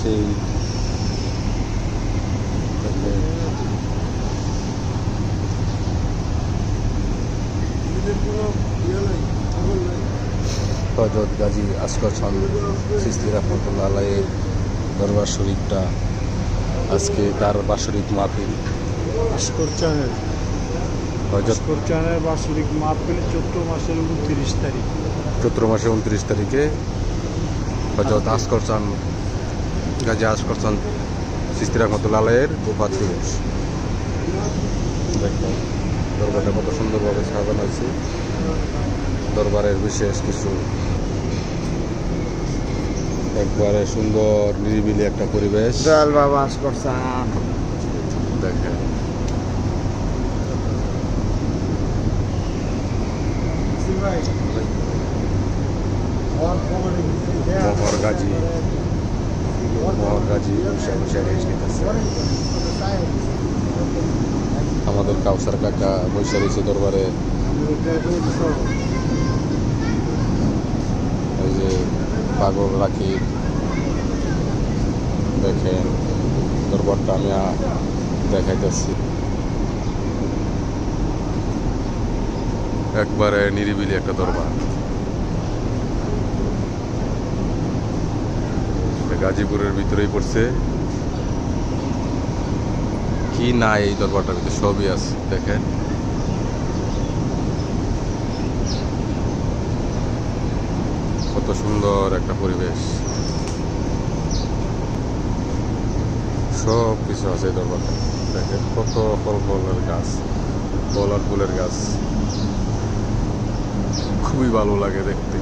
সেই হযরত গাজী আসগর খান চিশতি রহমতুল্লাহ আলাইহির দরবার শরীফটা আজকে তার বাৎসরিক মাহফিল। আসগর চানের বাৎসরিক মাহফিল চৈত্র মাসের 29 তারিখ। চৈত্র মাসের 29 তারিখে হযরত আসগর খান গাজী আসগর খান চিশতি রহমতুল্লাহ আলাইহির ওফাত দিবস। দেখেন দরবারটা কত সুন্দরভাবে সাজানো হয়েছে। দরবারের বিশেষ কিছু একবারে সুন্দর নিরিবিলি একটা পরিবেশ। দয়াল বাবা আসগর চান দেখেন মোহর গাজী বসে বসে রেস্ট নিতেছে। আমাদের কাউসার কাকা বসে রয়েছে দরবারে। এই যে পাগল রাখি দেখেন দরবারটা আমি দেখাইতেছি। একবারে নিরিবিলি একটা দরবার। গাজীপুরের ভিতরেই পড়ছে। কি না এই দরবারটার ভিতরে সবই আছে দেখেন। কত সুন্দর একটা পরিবেশ, সব কিছু আছে এই দরবারটা। দেখেন কত ফলের গাছ, ফল আর ফুলের গাছ, খুবই ভালো লাগে দেখতে।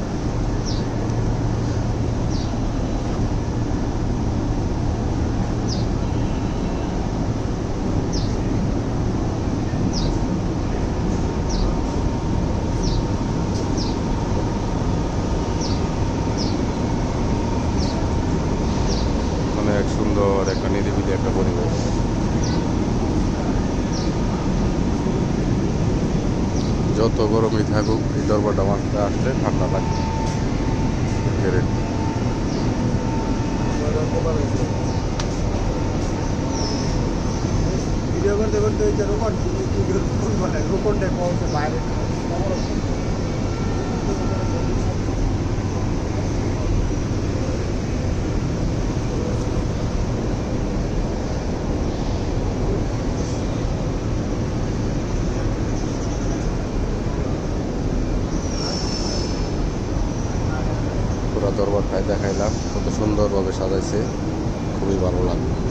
অনেক সুন্দর একটা নিরিবিলি একটা পরিবেশ। যত গরমই থাকুক এই দরবারটা মাঠে আসলে ঠান্ডা লাগে। ভিডিও করতে করতে ওই যে রোপণটা বাইরে পুরা দরবারটায় দেখাইলাম, কত সুন্দরভাবে সাজাইছে, খুবই ভালো লাগলো।